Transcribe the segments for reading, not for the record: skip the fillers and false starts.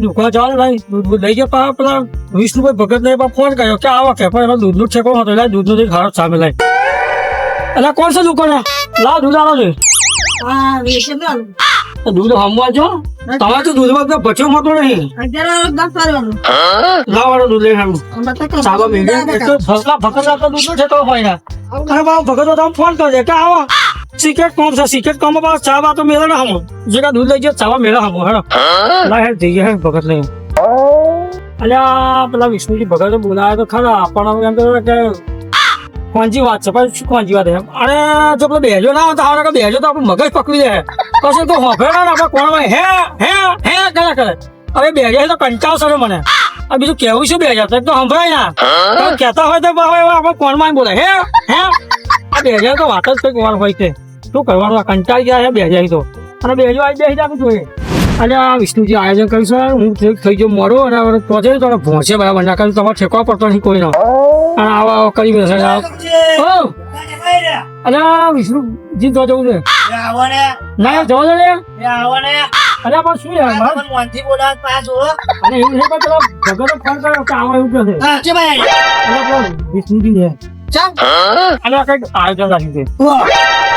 દુકાન જવાનું નહીં દૂધ લઈ ગયા પેલા વિષ્ણુભાઈ ભગત ને ફોન કર્યો કે આવો કે પણ દૂધનું ઠેકો હતો એટલે દૂધનું ખારો સામે લઈ એટલે કોણ છે દુકાન લાવ દૂધ આવો છે દૂધ હમવા છો તમારે તો દૂધમાં બચ્યો મળતો નહીં લાવવાનું દૂધ લઈને સાબા મેળવી ફસલા ભગત આપતા દૂધનું ઠેકો હોય ને અને બાબા ભગત તમે ફોન કરજે કે આવો સિક્રેટ કોમ છે સિક્રેટ કોમ માં ચા બા તો મેળે ના હમો જે દૂધ લઈ જાય ચાવા મેળે હમો હેડો ના હેડ થઈ ગયા ભગત નહીં અલ્યા પેલા વિષ્ણુજી ભગત બોલાવે તો ખરા પણ એમ તો કે કોણજી વાત છે પણ શું કોણજી વાત એમ અરે જો પેલો બેજો ના તો આવડે બેજો તો આપણું મગજ પકડી જાય પછી તો હોભે ના આપણે કોણ હે કરે હવે બેજો તો કંટાળો છે મને આ બીજું કેવું શું બેજો તો સંભળાય ના કહેતા હોય તો આપણે કોણમાં બોલે હે આ બેજો તો વાત જ કઈ કોણ હોય છે શું કરવાનું કંટાળી ગયા છે બેજો તો અને બેજો આવી બેસી જાય જોઈએ અને આ વિષ્ણુજી આયોજન કરીશું હું થઈ ગયો મોડો અને પહોંચે તો ભોંસે બરાબર ના કર્યું તમારે ઠેકવા પડતો નહીં કોઈનો અને આવા કરી બેસે અને વિષ્ણુજી તો જવું છે ના જવા દે અરે પણ શું યાર અને એવું છે પેલો ભગત ફોન કર્યો કે આવો એવું કહે વિષ્ણુજી છે અને કઈક આયોજન રાખ્યું છે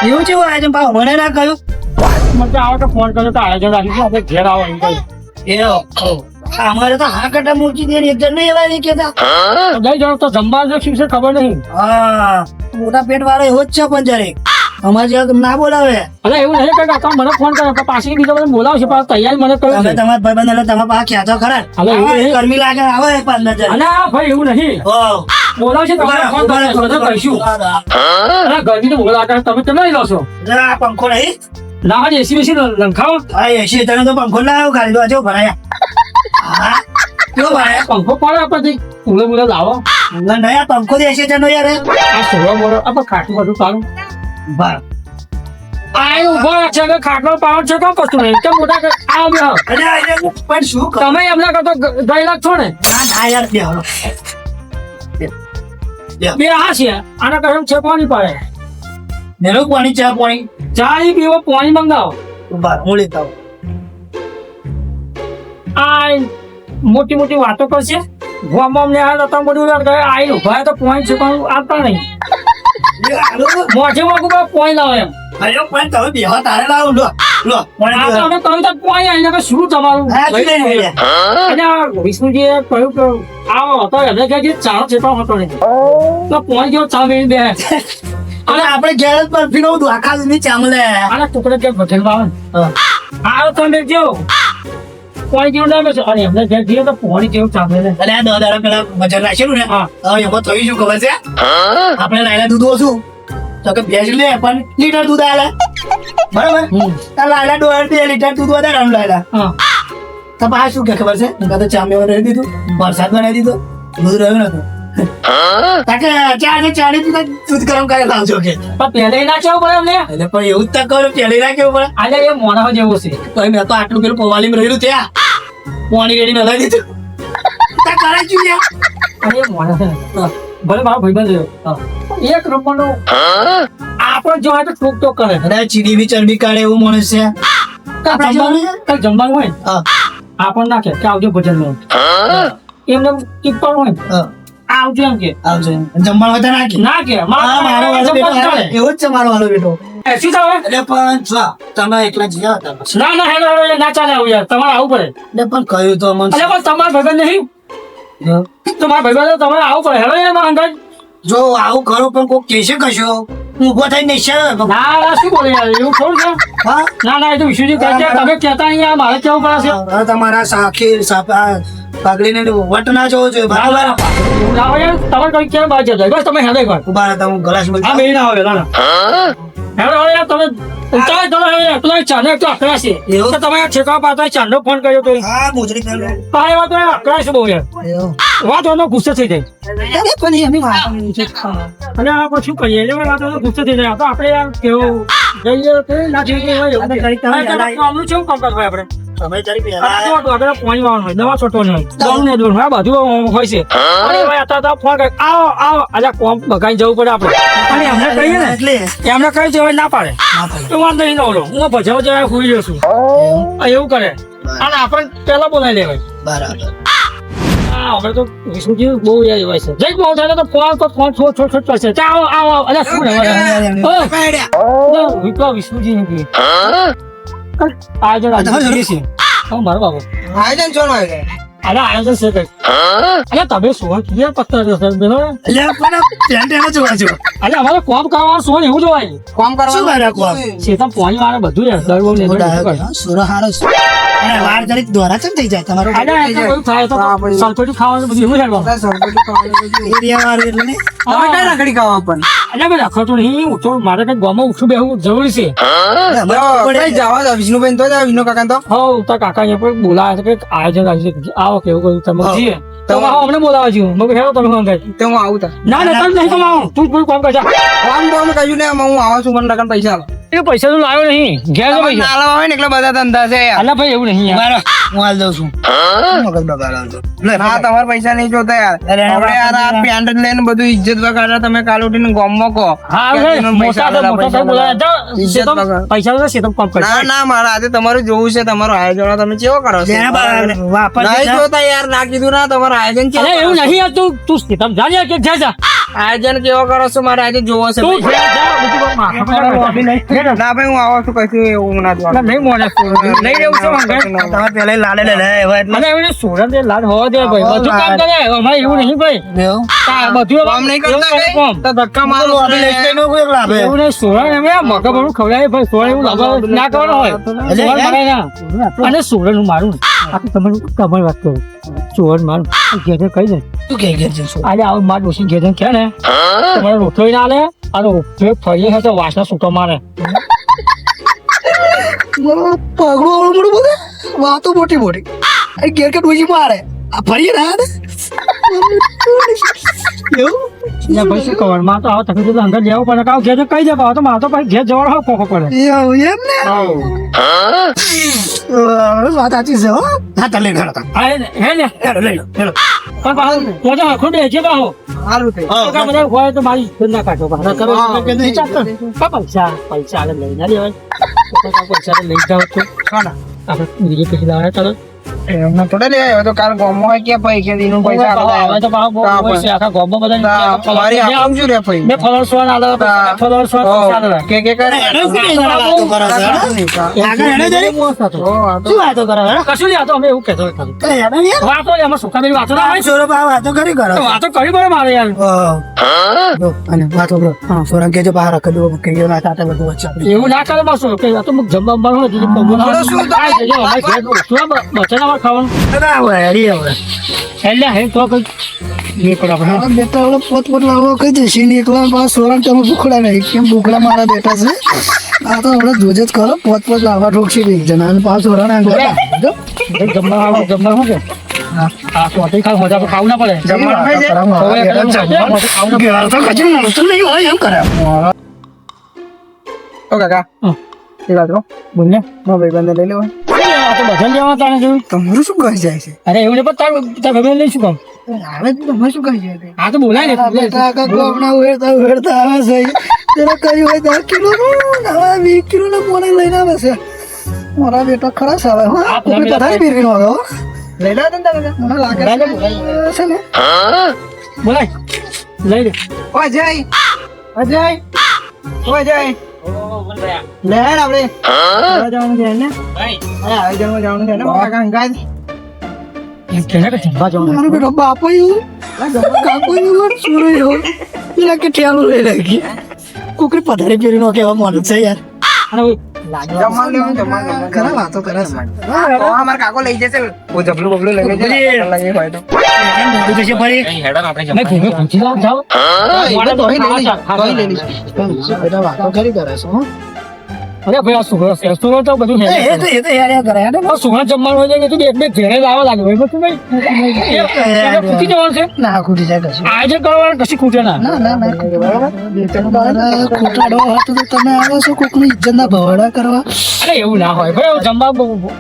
એવું છે આયોજન ભાવ મને ના કહ્યું મને આવો તો ફોન કર્યો તો આયોજન રાખ્યું આપણે ઘેર આવો એમ કહ્યું અમારે તો હા કટા મૂકી દે એક જણ નહીં એવા નહીં કેતા જઈ જાવ તો જમવા શું છે ખબર નહીં હા મોટા પેટ વાળો એવો જ છે પણ જરે અમારે જેવા ના બોલાવે અરે એવું નહીં કઈ કાકા મને ફોન કર્યો પાછી બીજો બધું બોલાવશે પણ તૈયાર મને કહ્યું તમે તમારા ભાઈબંધ એટલે તમારા પાસે ખ્યાતો ખરા ગરમી લાગે આવે 15 જણ અરે ભાઈ એવું નહીં બોલાવશે તમારે ફોન કર્યો તો કહીશું અરે ગરમી તો બોલાવે તમે તો લઈ લો છો જરા આ પંખો નહીં ના આજે એસી બેસી લંખાવો હા એસી તને તો પંખો લાવ્યો ખાલી તો આજો ભરાયા હા કેવો ભરાયા પંખો પડે પછી ઉલે લાવો નહીં આ પંખો એસી જણનો યાર આ સોળો મોડો આપણે ખાટલું બધું સારું બાર આ ઉભો છે કે ખાટલો પાવર છે કોણ કશું નહીં કે મોટા પણ શું તમે એમના કરતો ગયેલા છો ને ના યાર બે હા છે આના કસમ છે કોની પડે નેરો પાણી ચા પાણી ચા પીવો પાણી મંગાવો બાર હું લેતા આવું આ મોટી મોટી વાતો કરશે ગામમાં અમને હાલ હતા બધું આઈ ઉભા તો પોઈન્ટ છે પણ આપતા નહીં મોઢે મોગું પોઈન્ટ લાવે એમ અરે પણ તમે બેહો તારે લાવો લો લો તમે કહ્યું તો પોઈન્ટ આવીને કે શું તમારું અને વિષ્ણુજીએ કહ્યું કે આવો હતો એને કે ચારો ચેપા હતો નહીં તો પોઈન્ટ જેવો ચા મેળવી બે અને આપણે ઘેર પર ફીનો આખા ની ચામલે આના ટુકડે કે ભઠેલ બાવન આ તમે જો પોણી જેવું ના બેસો અને એમને ઘેર જઈએ તો પોણી જેવું ચાલે ને અરે આ 10 દાડા પેલા વજન રાખેલું ને હા હવે એમાં થયું શું ખબર છે આપણે લાયલા દૂધ ઓછું તો કે ભેજ લે પણ લીટર દૂધ આલે બરાબર આ લાયલા 2 લીટર દૂધ વધારે આમ લાયલા હા તો બા શું કે ખબર છે નકા તો ચામે રહી દીધું વરસાદ બનાવી દીધો દૂધ રહ્યું નતું તાકે ચારે દૂધ ગરમ કરી લાવજો કે પણ પહેલે ના કેવું પડે અમને એટલે પણ એવું જ તક કરો પેલી ના કેવું પડે આજે એ મોણા જેવો છે તો મેં તો આટલું પેલું પવાલીમાં રહેલું ત્યાં પાણી રેડી નલાઈ દીધું તા કરે શું યાર અરે મોણા છે ભલે મારો ભાઈબંધ રહ્યો એક નંબરનો આપણે જો તો ઠોક ઠોક કરે અરે ચીડી બી ચરબી કાઢે એવું માણસ છે કઈ જમવાનું હોય આપણ નાખે કે આવજો ભજન નો એમને ટીપણ હોય આવજો એમ કે આવજો જમવાનું હોય તો નાખી ના કે મારો વાળો બેટો એવો જ છે મારો વાળો બેટો શું ચાલે એટલે પણ તમે એકલા જીયા હતા ના ના હેલો ના ચાલે આવું યાર તમારે આવું પડે એટલે પણ કહ્યું તો મને અરે પણ તમારા ભાઈબંધ નહીં તમારા ભાઈબંધ તમારે આવું પડે હેલો એમાં અંદાજ જો આવું કરો પણ કોઈ કહેશે કશો હું ઉભો થઈને નહીં છે ના ના શું બોલે યાર એવું થોડું છે હા ના ના એ તો વિશુજી કહે છે તમે કહેતા નહીં યાર મારે કેવું પડે છે તમારા સાખી પાઘડીને વટ ના જોવો જોઈએ બરાબર ના યાર તમારે કઈ ક્યાં બાજુ જાય બસ તમે હેલો એકવાર ઉભા રહો તમે ગ્લાસ હા બે ના આવે ના હેલો યાર તમે ઉતાર ચલો હવે પેલા ચાંદો તો અકળા છે એવું? તો તમે ઠેકાવા પાતા ચાંદો ફોન કર્યો તો હા મોજડી પહેરો હા એ વાત તો અકળા છે બહુ યાર વાત એનો ગુસ્સે થઈ જાય પણ એમની વાત અને આપણે શું કરીએ એટલે વાત એનો ગુસ્સે થઈ જાય તો આપણે યાર કેવું જઈએ તો ના જઈએ હોય એવું આમનું કેવું કામ કરવું આપણે તમે તારી આગળ પાણી વાળવાનું હોય દવા છોટવાની હોય દવા ને દોડ હોય બધું હોય છે અરે ભાઈ અત્યારે ફોન કરે આવો આવો અલ્યા કોમ બગાઈ જવું પડે આપણે અને એમને કહીએ ને એટલે એમને કહી દેવાય ના પાડે તો વાંધો નહીં ઓલો હું ભજાવ જવા ખોઈ જઉં છું એવું કરે અને આપણને પેલા બોલાવી લેવાય. બરાબર. હા, હવે તો વિષ્ણુજી બહુ યાદ હોય છે. જઈ બહુ થાય તો ફોન છોડ કરશે. ચાલ, આવો અલ્યા શું વિષ્ણુજી નથી આયોજન છે. મારો બાબુ આયોજન છો આયોજન અરે આયોજન છે કઈ. અરે તમે સોળ ક્લિયર પત્તા એટલે પણ પેન્ટ એનો જોવા છો. અરે અમારે કોમ કરવાનું સોળ એવું જોવાય. કોમ શું કરે કોમ? શેતમ પાણી વાળા બધું રે દર બહુ લે. સુરો હારો છે. અને વાર જરીક દોરા ચમ થઈ જાય તમારો. અરે બધું થાય તો સલપેટી ખાવાનું બધું એવું થાય. એરિયા વાળું એટલે ને. તમે કઈ રાખડી ખાવા પણ અરે ભાઈ રખડતો નહીં. તો મારે કઈ ગામમાં ઉઠું બેહવું જરૂરી છે. કઈ જવા દો વિષ્ણુભાઈ તો જાવ વિષ્ણુ કાકા તો હા તાર કાકા અહીંયા પણ બોલાવે છે કે આયોજન આવો કેવું કહ્યું તમે જઈએ તો અમને બોલાવે છે. મેં હેરો તમે ફોન કરી તો હું આવું તા ના તમે નહીં કમાવો. તું જ બધું કામ કરજા. કામ તો અમે કહ્યું ને હું આવું છું મને લગન પૈસા આલો એ પૈસા તો લાવ્યો નહીં. ઘેર તો પૈસા ના લાવવા હોય ને એટલે બધા ધંધા છે યાર. અલા ભાઈ એવું નહીં યાર. હું હાલ દઉં છું. મગજ બગાડો છો. હા તમારા પૈસા નહીં જોતા યાર અરે આપણે યાર આ પેન્ટ લઈને બધું ઇજ્જત વગાડે તમે કાલ ઉઠીને ગામમાં કહો હા કે ભાઈ, તેનો મોટા પૈસા મોટા બોલાવે તો ઇજ્જત શેતમ વગર. પૈસા તો શેતમ કામ કરે. ના ના મારા આજે તમારું જોવું છે તમારું આયોજન તમે કેવો કરો છો જેને વાપર નહીં જોતા યાર ના કીધું ના તમારું આયોજન અરે કેવું એવું નહીં યાર. તું શેતમ જા યાર કે જા. આયોજન કેવો કરો છો મારે આજે જોવો છે તું ભાઈ. જા બીજું કોઈ માથા પર નહીં. ના ભાઈ હું આવો છું કશું એવું ના જોવાનું. નહીં મોને નહીં રહેવું છે વાંધો. તમે પેલા લાડે લે એવા એટલે અને એવું સુરત એ લાડ હોવા દે ભાઈ. બધું કામ કરે અમારે એવું નહીં ભાઈ. બધું કામ નહીં કરતા કઈ? કોમ તો ધક્કા મારો લોબી લઈ જઈને કોઈ લાભે. એવું નહીં. સોરણ એમ મગા ભરું ખવડાવે ભાઈ. સોરણ એવું લાભ ના કરવાનો હોય. સોરણ મારે ના. અને સોરણ હું મારું આ તો તમારી વાત કરું. સોરણ મારું ઘેર કહી દે તું કે ઘેર જઈશું. આજે આવું માર ડોસી ઘેર કે ને તમારે રોટલો ના આલે અને ફરીએ છે તો વાસના છૂટો મારે. પગડું મોડું બોલે વાતો મોટી મોટી આ ઘેર કે ડોજી મારે આ ફરીએ ના ને એવું એટલે ભાઈ શું કહેવાનું મારે તો આવો તકલીફ અંદર લેવું પડે. કાં ઘેર કહી દે તો મારે તો ભાઈ ઘેર જવાનો હોય ખોખો પડે. એવું એમ ને વાત સાચી છે હો. હા તો લઈ લો હા હે ને લઈ લો પણ પાછું પોતે આખું દે છે બાહો. સારું થઈ તો બધા હોય તો મારી ઈચ્છા ના કાઢો. પૈસા આગળ લઈ ના લેવાય. પૈસા લઈ જાવ તો આપણે બીજી પછી લાવે ચાલો. એમને થોડા લે તો કાલ ગામમાં હોય કે ભાઈ કે દીનું પૈસા હવે આલે તો પાછું બહુ હોય છે. આખા ગામમાં બધા મારી આમ શું રે ભાઈ મેં ફોલોઅર્સ વાળા આલે ફોલોઅર્સ વાળા ચાલે. કે કરે શું વાતો કરો કશું નહીં. આ તો અમે એવું કહેતો હોય ખાલી. વાતો ને એમાં સુખા વાતો ના હોય. સોરો વાતો કરી કરો વાતો કરી પડે મારે યાર. અને વાતો કરો હા સોરા કેજો બહાર કદો કહીયો ના તાતે બધું વચ્ચે એવું ના કરે બસ કે આ તો મુક જમવા બનો ને બીજું બચેલા ખાવાનું ના હોય હરી હવે એટલે હે તો કઈ નીકળ આપણે બેટા હવે પોત લાવો કઈ દેશી નીકળવા પાસ સોરા તમે ભૂખડા નહીં કેમ ભૂખડા મારા બેટા છે આ તો આપણે જોજે જ કરો પોત લાવવા ઠોકશી એક જણા અને પાસ સોરા ના જમવા શું છે હા તો અતિ ખાવ મજા ખાવું ના પડે. જમવાનું ખાઈ જાય એમ કરે ઓ કાકા એ વાત રો બોલ ને મારા ભાઈબંધને લઈ લેવાય આ તો બધા લેવા તારે જોયું. તમારું શું કહી જાય છે અરે એવું નહીં પણ તાર ભાઈ લઈ શું કામ. હવે તમે શું કહી જાય આ તો બોલાય ને બેટા કાકો હમણાં ઉડતા આવે છે તેના કર્યું હોય 10 કિલો નું 20 કિલો નું મોને લઈને આવે છે મારા બેટા ખરા છે હવે હો કોઈ પથારી પીરવીનો આવે હો લઈ લે તને કાકા મને લાગે છે ને બોલાય લઈ લે. ઓ અજય અજય ઓ અજય લે હેડ આપણે જવાનું છે ને અરે આયોજનમાં જવાનું છે ને કાકા હંગાત કેને કે જમવા જવાનું. મારો બેટો બાપો એવું કાકો એવું સુરો એવું પેલા કે ઠેલું લઈ લાગી કુકરી પથારી પીરીનો કેવા મોન છે યાર અને જમવાનું લેવાનું જમવાનું ખરા વાતો કરે છે અમાર કાકો લઈ જશે ઓ જબલું બબલું લઈ જશે લઈ હોય તો મેં ઘૂમે પૂછી લાવ જાઓ. બેટા વાતો કરી કરે છે હો અરે ભાઈ આ સુગર છે સુગર તો બધું હે. એ તો યાર યાર કરે યાર આ સુગર જમવાનું હોય છે કે તું બે ઘેરે લાવવા લાગે ભાઈ બધું ભાઈ ખૂટી જવાનું છે. ના ખૂટી જાય કશું આજે કરવાનું કશી ખૂટે ના. ના ખોટાડો હતો તો તમે આવો છો કોકની ઇજ્જત ના ભવાડા કરવા અરે એવું ના હોય ભાઈ જમવા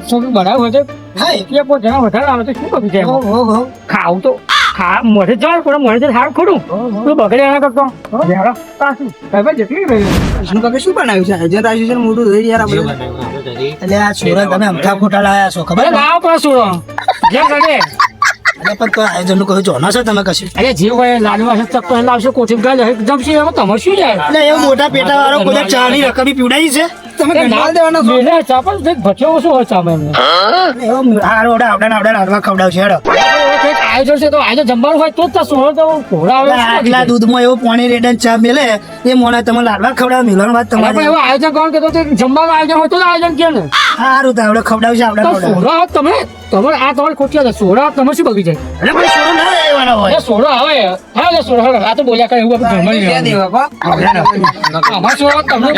શું બનાવ્યું હોય છે હા એટલે કોઈ જણા વધારે આવે તો શું કરું છે એમાં? ખાવું તો હા મોઢે જાવ પણ મોઢે હાર ખોડું તું બગડે એના કરતો યાર પાછું હવે જેટલી વિષ્ણુ કાકા શું બનાવ્યું છે આજે તો આવ્યું છે ને મોટું થઈ યાર આ બધું. એટલે આ સુરત તમે અમથા ખોટા લાયા છો ખબર અરે લાવ પાછું જે કરે એટલે પણ તો આયોજન નું કહ્યું જોનો છો તમે કશું અરે જે હોય લાડવા હશે ચક્કો લાવશે કોચિંગ ગાલે જમશે એમાં તમારે શું જાય એટલે એવું મોટા પેટા વાળો કોઈ ચા ની રકમ પીવડાવી છે તમે ગંડાલ દેવાના છો. મેલે ચાપલ દેખ ભચ્યો શું હોય ચામે એમને એવો હારો આવડા લાડવા ખવડાવશે હેડો કંઈક આયોજન છે તો આજે જમવાનું હોય તો જ સોળ તો ઘોડા આવે આટલા દૂધમાં એવું પાણી રેડન ચા મેલે એ મોણા તમે લાડવા ખવડાવ મિલન વાત પણ તમારી એવું આયોજન કોણ કહેતો તો જમવાનું આયોજન હોય તો જ આયોજન કે ને સારું તો આવડે ખવડાવશે આવડે તો ખવડાવ સોડા તમે તમારે આ તમારે ખોટી હતા સોડા તમે શું બગી જાય એટલે પણ સોનો ના લેવાનો હોય એ સોડા આવે હા એ સોડા આવે. આ તો બોલ્યા કરે એવું આપણે ઘરમાં ક્યાં લેવાનું. દેવા કો? અમારે સોડા તમને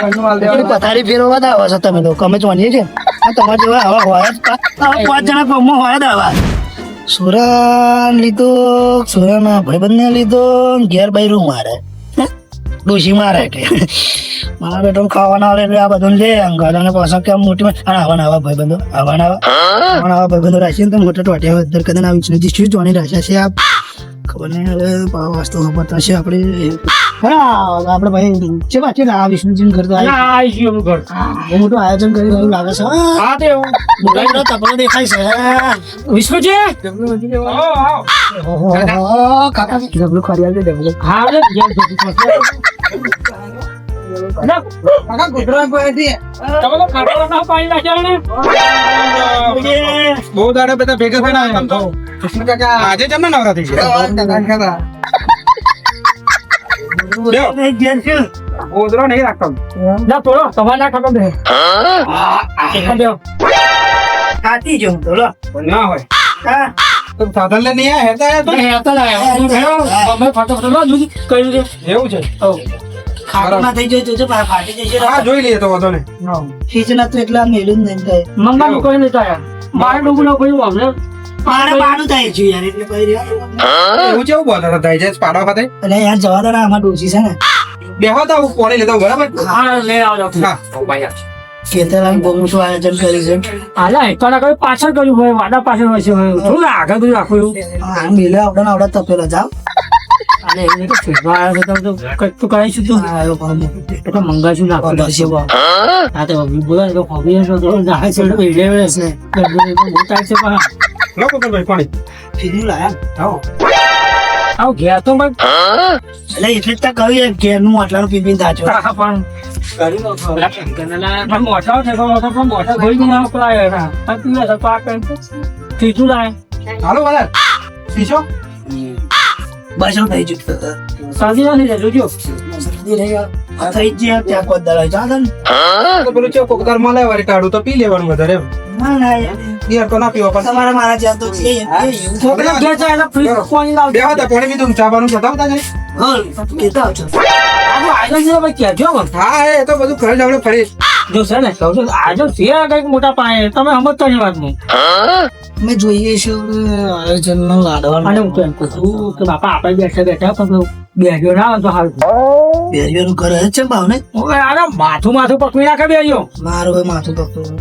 પેલી પથારી ફેરવવા દાવા છો તમે લોકો અમે જોણીએ છીએ આ તમારા જેવા આવા હોય જ આવા 5 જણા ગામમાં હોય જ આવા સુરા લીધો સુરાના ભાઈબંધને લીધો ઘેર બૈરું મારે ડોશી મારે કે મારા બેટો ખાવાના આવે એટલે આ બધું લે અંગાડાને પાછા કેમ મોટી આવા ભાઈબંધો રાખીને તો મોટા ટોટિયા અધર કદાચ આ વિષ્ણુજી શું જોણી રાખ્યા છે આ ખબર નહીં હવે વાસ્તુ ખબર થશે આપણે હા આપણે ભાઈ છે બાકી આ વિષ્ણુજી ઘર તો ના આવી ગયું એમનું ઘર બહુ મોટું આયોજન કરી રહ્યું લાગે છે હા તે એવું મોટો તપલો દેખાય છે વિષ્ણુજી ઓહો કાકા ડબલું ખરી આવજે ડબલું હા રે યાર ના કાકા કૂતરા પાસેથી તમે તો ખાટલામાં પાણી નાખ્યા ને બહુ દાડા બધા ભેગા થઈને આવ્યા તો વિષ્ણુ કાકા આજે જ એમને નવરા થઈ ગયા કાકા ગોદરો નહીં રાખતો ના તોડો તમારે ના ખબર દે કાતી જો તો લો ના હોય હા તો સાધન લઈને નહીં આવ્યા એવું છે ખાટમાં થઈ જાય તો ફાટી જશે હા જોઈ લઈએ તો વાંધો નહીં ખીચના તો એટલા મેલું નહીં થાય મંગાનું કોઈ નહીં થાય મારે ડૂબું કોઈ અમને મારે બાનું થાય છે યાર એટલે કહી રહ્યા એવું છે એવું બોલતા થાય છે પાડવા ખાતે એટલે યાર જવા દો ને આમાં ડોસી છે ને બેહો તો હું કોણે લેતો બરાબર હા લઈ આવજો હા ખેતરમાં બહુ મોટું આયોજન કર્યું છે આલા એકલા કઈ પાછળ કર્યું હોય વાડા પાછળ હોય છે થોડું આગળ બધું રાખવું એવું હા મિલે આવડા તપેલો જાવ અને એમને તો ફેરવા આવ્યો છે તો કંઈક તો કહીશું તું હા એવું પણ એ તો મંગાશું નાખો છે બહુ હા તો બોલા તો ખબર છે તો નાખે છે તો એટલે બહુ થાય છે પણ લો ભાઈ પાણી ફીરી લાયા આવ ગયા તો પણ એટલે એટલે જ તો કહ્યું યાર ઘેરનું આટલાનું પીપી થાચો પણ મોટા છે પણ મોટા ધોઈ ના પડાય ત્રીજું લાય હાલો વાલા શીશો બસ થઈ જતું સાદી નથી જોજો થઈ ગયા ત્યાં કોઈ દળાય જા ને તો પેલું છે કોકદાર મળે વારી કાઢું તો પી લેવાનું વધારે એમ ના ના યાર યાર તો ના પીવા પણ તમારા મારા જ્યાં તો છે છોકરા ઘેર જાય એટલે ફ્રીજ પાણી લાવ બેહો તો પાણી પીધું ચાવાનું બતાવતા નહીં હલ કેતા આવજો આ આજો છે ભાઈ કહેજો મને હા એ તો બધું ઘરે જ આપણે ફરી જો છે ને કહું છું આજો છે કઈક મોટા પાયે તમે સમજતા નહીં વાતનું અમે જોઈએ છું આયોજન નો લાડવાનું અને હું તો એમ કહું છું કે બાપા આપણે બેઠા પણ બેહ્યો ના હોય તો હાલ બેરિયાનું ઘર જ છે ભાવ ને અરે માથું પકવી નાખે બેહ્યો મારું હવે માથું પકડું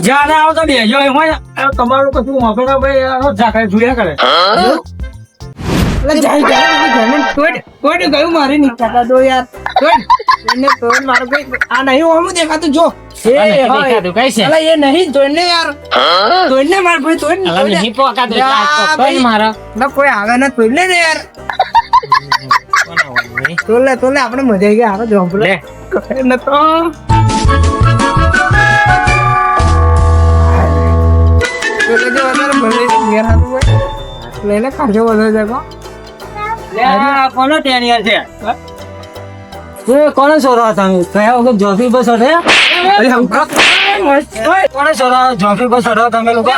જ્યાં ના આવો તો બેહ્યો એમ હોય તમારું કશું વાપરે ભાઈ ઝાકડે જોયા કરે કોઈ ગયું મારે નહીં કાકા દો યાર એને તોડ મારો કોઈ આ નહીં હોવું દેખાતું જો એ દેખાતું કઈ છે અલા એ નહીં તોડને યાર તોડને માર ભાઈ તોડને નહીં પોકાતું મારા ના કોઈ આવે ના તોડને ને યાર તોલે આપણે મજા આવી ગઈ આવે જોબ લે ન તો તોલે જો વધારે ભલે ઘેર હાથું હોય લઈને કાઢજો વધારે જગો કોનો ટેનિયર છે કોને સોરા તમે કયા વખત જોફી બસ અરે કોને સોરા જોફી બસ અરે તમે લોકો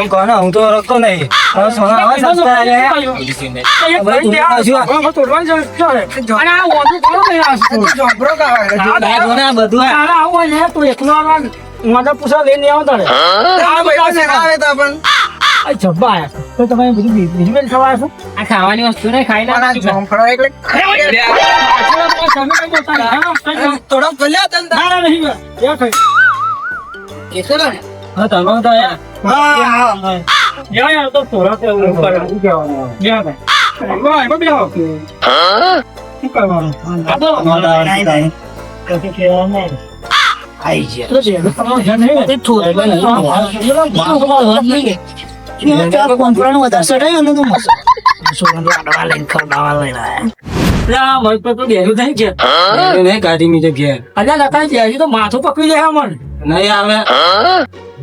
કોને હું તો રખતો નહીં સોના બધું તું એકલો મતલબ પૂછા લઈને આવો તારે આવે તો પણ જબ્બા આયા તો તમે બધું બીજું બેન ખાવા છો આ ખાવાની વસ્તુ ને ખાઈ મારા જોંફળો એટલે થોડો ગલ્યા તંદા નહીં કેટલા ને હા તમે તો યાર હા યાર યાર તો થોડા તો એવું કરે શું કહેવાનું યાર ભાઈ એમાં બેહો શું કરવાનું આ તો કશું કહેવાનું નહીં. આઈ ગયા. તો જે તમારો ધ્યાન નહીં તે થોડું કોન્ફરન્સ વધારે ચડાયું ને તો મસ્ત. સોનાનો આડવા લઈને ખવડાવવા લઈને આયા. લા મત પર તો બેહ્યું થઈ ગયા નહીં ગાડી મીજે ઘેર અલ્યા લતા બેહ્યું તો માથું પકડી જાય મન નહીં આવે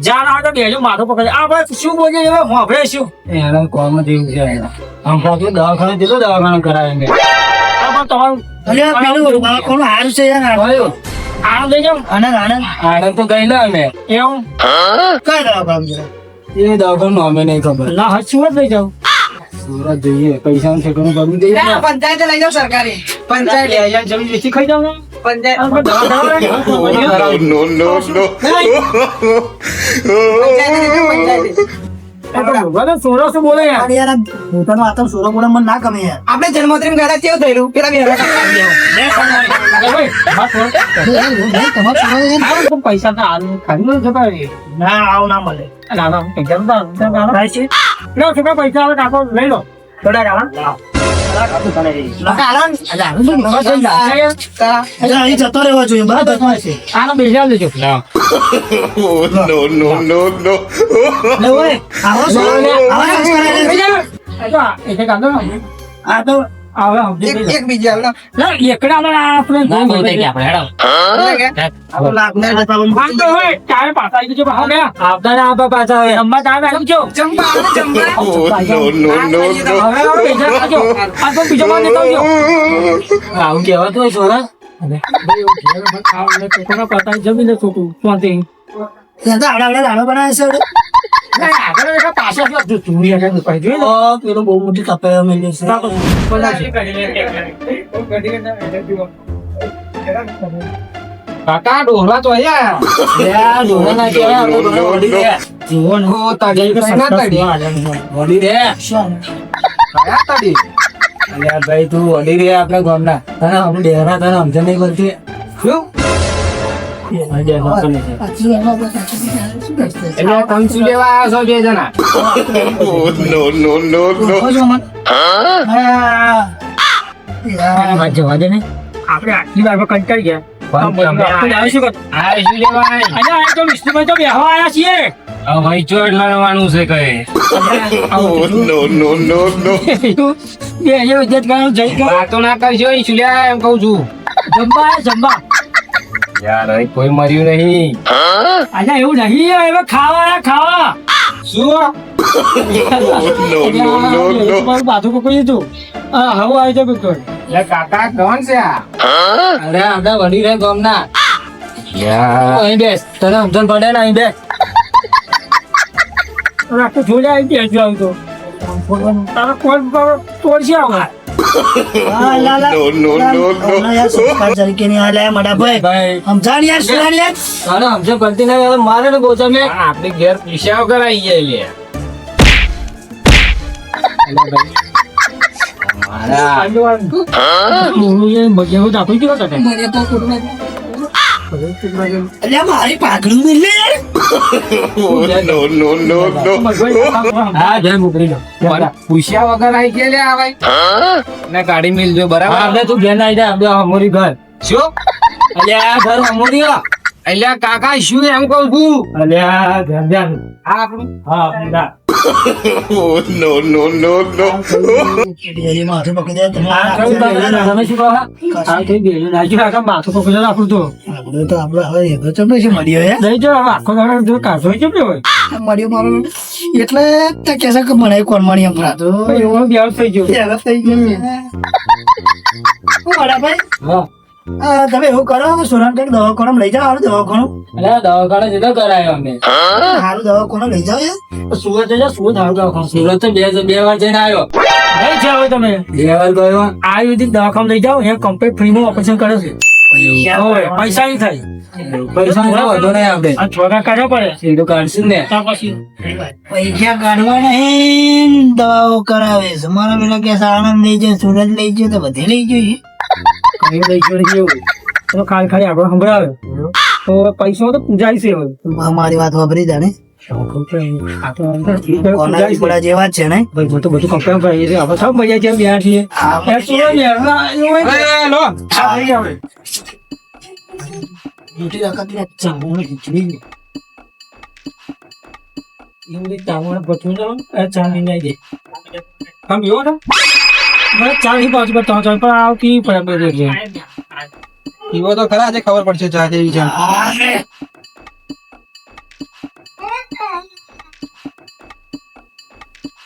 જાન આવે તો બેહ્યું માથું પકડી આ ભાઈ શું બોલીએ હવે હોભળે શું એના કોમ જેવું છે આમ પાછું દવાખાને દીધું દવાખાને કરાવેંગે આ પણ તમારું અલ્યા પેલું બાળકોનું હારું છે યાર. આનંદ લઈ જાઓ આનંદ આનંદ આનંદ તો ગઈ ના અમે એવું કઈ દવાખાનું છે? એ દવાખાનું અમે નહીં ખબર ના હસું જ લઈ જાઓ સુરત જઈએ પૈસા ઠેકાણું કરવું દઈએ ને. પંચાયત લઈ જાઓ સરકારી પંચાયત લે યાર જમીન વેચી ખાઈ જાઓ ને પંચાયત આ પણ દવા કરાવો ને. ભગવાન સોરો શું બોલે યાર યાર આ પોતાનો આતંક સોરો બોલે મને ના ગમે યાર. આપણે જન્મોત્સવ ગયા કેવું થયેલું પેલા બેરા ભાઈ વાત કર. તમારો સોરો છે ને? આ તો પૈસા તો આલુ ખાલી ન જતા રહે ના આવું ના મળે. ના ના પૈસા તો આલુ. થાય છે? લો છોકરા પૈસા આવે કાકો લઈ લો થોડા જાવા લખા આનંદ. અચ્છા, આનંદ શું નવા છે? અચ્છા, અહીં જતો રહેવો જોઈએ બરાબર છે. આનો બેસા લેજો લે ઓય, આવો સોરો લે, આવા સંસ્કાર લે. આ તો એક બીજી આવે આવું કેવાતું હોય સોરા જમી લે છોકરું ત્યાં તો આવડા આવડા દાડો બનાવે છે હવે. પેલો બહુ મોટી કપે મેલી છે. કાકા ડોહલા તો અહીંયા યા, ડોહા ના કહેવાય, આપણે ડોહા વળી ગયા. જુઓ ને ઓ તાડી કઈ ના તાડી વળી રે શું? કયા તાડી અલ્યા ભાઈ તું વળી રે આપણે ગામના તને અમે ડેરા તને સમજ નહીં પડતી શું પાછું એમાં બધા શું કરશે? એટલે તમે શું લેવા આવ્યા છો બે જણા ઓળખો છો મને? હા. યાર, જવા દે ને આપણે આટલી વાર કંટાળી ગયા પણ તમે આપણે આવીશું કર આ શું લેવા આવ્યા? અલ્યા આ તો વિષ્ણુભાઈ તો બેહવા આવ્યા છીએ હવે ભાઈ ચોર લડવાનું છે કઈ બે હજાર ઇજ્જત કરવાનું જઈ ગયો વાતો ના કરશો ઈ શું લ્યા એમ કહું છું જમવા જમવા યાર અહીં કોઈ મર્યું નહીં અલ્યા એવું નહીં હવે ખાવા ખાવા શું તમારું બાથું પકડી દીધું હા હવે આવી જાય બિલકુલ એટલે કાકા કોણ છે આ અરે આપડા વડી રે ગામના અહીં બેસ તને સમજણ પડે ને અહીં બેસ રાખતો જોડે આવી ગયા આવી તો તારા કોઈ તોડશે આવા હા, લા, લા. હમણાં યાર સંસ્કાર તરીકે ની હાલે મારા ભાઈ. ભાઈ સમજાણ યાર, સુરાણ યાર. તારે સમજણ પડતી નહીં હવે મારે ને ગોચા મેં આપણે ઘેર પીસ્યા વગર આવી ગયા અલ્યા, મારી પાઘડી મિલે યાર. હા જય મુકરી લો પૂછ્યા વગર આવી ગયા લે આ ભાઈ ને ગાડી મિલજો બરાબર આપણે તું ઘેર આવી જા આપણે અમોરી ઘર શું અલ્યા ઘર અમોરી અલ્યા કાકા શું એમ કહું છું અલ્યા ધ્યાન ધ્યાન આ આપણું હા ના ડેરી માથું પકડી દે તમે. આ કયું બાબા તમે શું કહો આ કઈ બેલું નાખ્યું આખા માથું પકડી રાખું તો આપણે તો આપણે હવે એ તો ચપડે છે મળ્યો હે. લઈ જાઓ હવે આખો દાડો જો કાઢો ચપડે હોય મળ્યો મારો એટલે તે કહેશે કે મને કોણ મળી એમ ભરાતો. એવો બેવ થઈ ગયો ત્યારે થઈ ગયું. હું વડા ભાઈ, હા તમે એવું કરો સુરાણ કઈક દવાખાનું લઈ જાઓ. સારું દવાખાનું, અલ્યા દવાખાને જતો કરાયો અમે સારું દવાખાનું લઈ જાઓ યાર. સુરત જજો સુરત હારું દવાખાનું સુરત તો બે વાર જઈને આવ્યો નહીં જાઓ હવે તમે બે વાર ગયો આયુર્વેદિક દવાખાનું લઈ જાઓ એ કમ્પ્લીટ ફ્રીમાં ઓપરેશન કરે છે ઓય, પૈસા નહીં થાય પૈસા નો વધુ નહીં આપણે આ છોકરા કાઢવા પડે એ તો કાઢશું ને ત્યાં પછી પૈસા કાઢવા નહીં, દવાઓ કરાવે છે. મારા પેલા કે આણંદ લઈ જાય, સુરત લઈ જાય તો બધે લઈ જોઈએ. કઈ લઈ ગયો નહીં એવું તો ખાલી ખાલી આપણે સંભળાવે તો પૈસા તો પૂજાય છે હવે મારી વાત વાપરી જાણે આ તો અંદર ઈ તો કોના જાય છે. પીપળા જેવા જ છે ને ભાઈ હું તો બધું કમ્પ્લેન કરી છે હવે સૌ મજા છે બે છીએ હા. એ સુરો ને એવું હોય લો આ આવી ગયા હવે મોટી રકમ લે. ચાવણ ખીચડી એમની ચાવણ બચું જાવ એ ચાલી નહીં દે આમ એવો ને બસ ચાલી પાછું બતાવો ચાલ પણ આવતી પડે છે પીવો તો ખરા છે ખબર પડશે ચા જેવી છે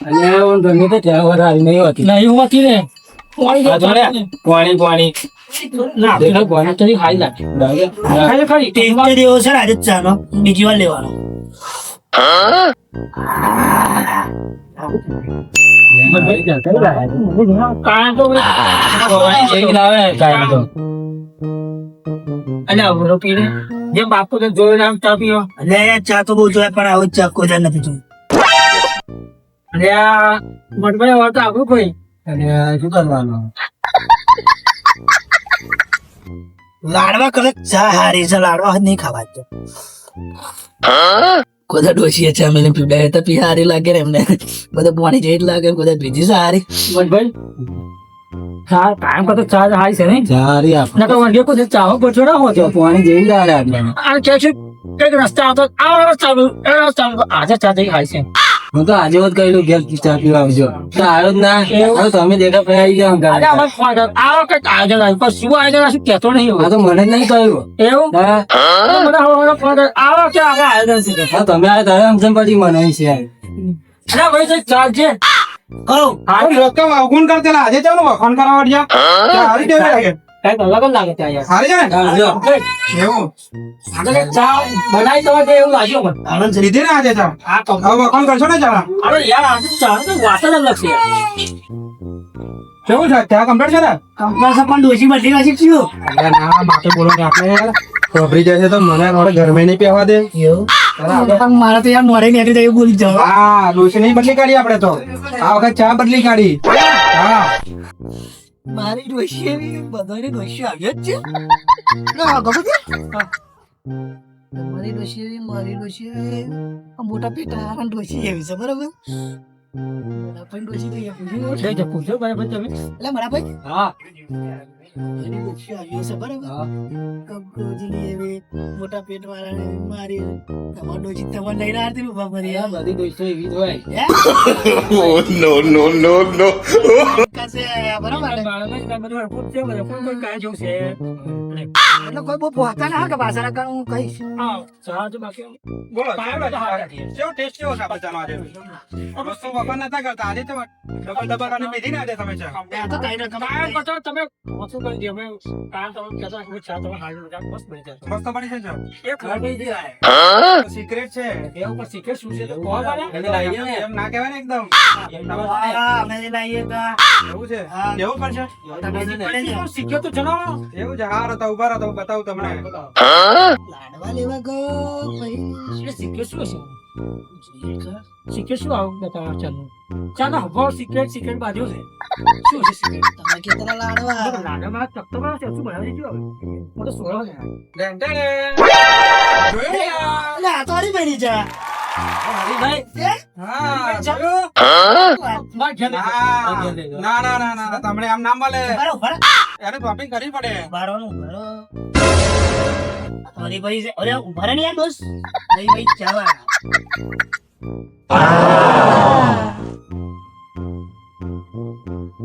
અને ઓન ગમે તે ત્યાં વધારે નહીં હોતી નહીં હોતી ને પાણી ના પેલા પાણી તો ખાઈ લાગે ખાઈ ખરી ટેસ્ટ જ એવો છે ને આજે જ ચાનો બીજી વાર લેવાનો જે બાપુ તો જોઈને આમ ચા પીવો એટલે ચા તો બહુ જોયા પણ આવો જ ચા કોઈ વાર નથી જોયું અને આ મઠભાઈ હવે તો આપણું કોઈ અને શું કરવાનું લાડવા કરે ચા હારી છે લાડવા જ નહીં ખાવા તો કોદા ડોસીએ ચા મેં પીવડાવે તો પી હારી લાગે ને એમને બધા પાણી જેવી જ લાગે કોદા બીજી સારી મઠભાઈ ચા કાયમ કરતો ચા હારી છે ને સારી આપ ના તો વંગે કોઈ ચાવો બચો ના હોતો પાણી જેવી લાગે આપણે આ કે છે કઈક રસ્તા આવતો આ રસ્તા આજે ચા જઈ ખાય છે હું તો આજે જ કહ્યું ઘેર ચા પીવા આવજો તો આવ્યો જ ના હવે તમે દેખા પછી આવી જાઓ આજે અમારે ફાયદા આ કઈક આયોજન આવ્યું પણ શું આયોજન શું કહેતો નહીં આ તો મને જ નહીં કહ્યું એવું હા તો મને હવે ફાયદા આવો કે આપણે આયોજન છે હા, તમે આ તારે સમજણ પડી મને છે અરે ભાઈ તો ચાલશે હારી રકમ અવગુણ કરતેલા આજે ચાલો વખાણ કરવા વાળ્યા હારી કેવી લાગે કઈક અલગ જ લાગે ત્યાં યાર હારી છે ને જો એવું આગળ ચા બનાવી તો હોય એવું લાગ્યું મને આનંદ છે લીધી ને આજે ચા આ તો હવે વખાણ કરશો ને ચા અરે યાર આજે ચા તો વાત જ અલગ છે કેવું છે ચા કમ્પ્લીટ છે ને કંપના પણ ડોસી બધી વાસી થયું અરે ના માથે બોલો ને આપણે યાર ખબરી જાય છે તો મને થોડે ઘરમાં નહીં પહેવા દે એવું પણ મારે તો યાર મોડે નીકળી જાય એવું બોલી જાવ હા ડોસી નહીં બદલી કાઢી આપણે તો આ વખત ચા બદલી કાઢી હા મારી ડોસી એવી બધાની ડોસી આવ્યો જ છે ના ગમે મારી ડોસી એવી આ મોટા પેટા ડોસી એવી છે બરાબર મોટા પણ ડોસી થઈ જય જય પૂછો બરાબર તમે એટલે મારા ભાઈ હા મારી ડોસી આવ્યો છે બરાબર કબરોજી એવી મોટા પેટ વાળા મારી તમારી ડોસી તમને લઈને આવતી ને ઉભા કરી બધી દોસ્તો એવી જ હોય કાસે બરાબર ને? એટલે એટલે કોઈ બહુ પહોંચતા ના કે પાછળ હું કહીશ બોલો કેવો ટેસ્ટ કેવો છે આપણે ચાનો આજે વસ્તુ વખાણ નતા કરતા આજે તો ડબલ ડબલ અને પીધી ને આજે તમે ચા આ તો કઈ ના કમાય તમે ઓછું કરી દે કારણ તમે કહેતા કે ચા તમે હાજર મસ્ત બની જાય મસ્ત બની છે ચા એક હરગઈ દે આ સિક્રેટ છે એ ઉપર શીખે શું છે તો કહો મને. એમ ના કહેવાય ને એકદમ હા અમે લાવીએ તો એવું છે હા. કેવું પડશે શીખ્યો તો જણાવો એવું છે હા રહો ઉભા રહો બતાવું તમને લાડવા લેવા ગયો પછી એ શીખ્યો શું છે શીખ્યો શું આવું બતાવો ચાલો ચાલો હવે સિક્રેટ બાજુ છે શું છે સિક્રેટ તમે કેટલા લાડવા લાડામાં ચકતમાં છે શું બનાવી દીધું હવે મોટો સોળો છે ડેન્ટેને જોયું ને યાર? એટલે આ તો હરી બની જા ભાઈ હા જોયું? માર ઘેર લઈ જાઓ. માર ઘેર લઈ જાઓ. ના ના ના ના તમને આમ નામ મળે બરાબર એને શોપિંગ કરવી પડે બારવાનું બરો હરી ભાઈ છે અરે ઉભા રહે ને યાર બસ હરી ભાઈ જવા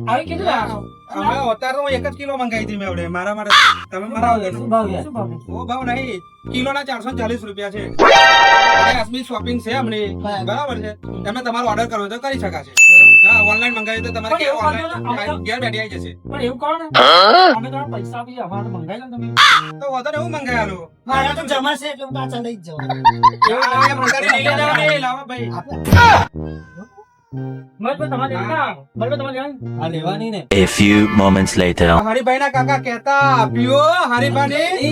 આવી કીધું ને આ? અમે અત્યારે તો હું 1 જ કિલો મંગાવી હતી મેં આવડે મારા માટે તમે મારા વગર. શું ભાવ છે? શું ભાવ છે? ઓ ભાવ નહીં કિલોના 440 રૂપિયા છે અને અસ્મી શોપિંગ છે હમણાં બરાબર છે તમે તમારો ઓર્ડર કરવો હોય તો કરી શકાશે હા ઓનલાઈન મંગાવી તો તમારે પણ એવું online કરજો ને, ઘેર બેઠી આવી જશે પણ એવું કહો ને અમે તમારા પૈસા આપી અમારે મંગાઈ લો ને તમે તો વધારે એવું મંગાવેલું મારા તો જમા છે એટલે હું પાછા લઈ જ જાઉં લાવો ભાઈ બરાબર તમારે આ લેવાની ને A few moments later. Haribhai ના કાકા કહેતા પીઓ હરિભાઈ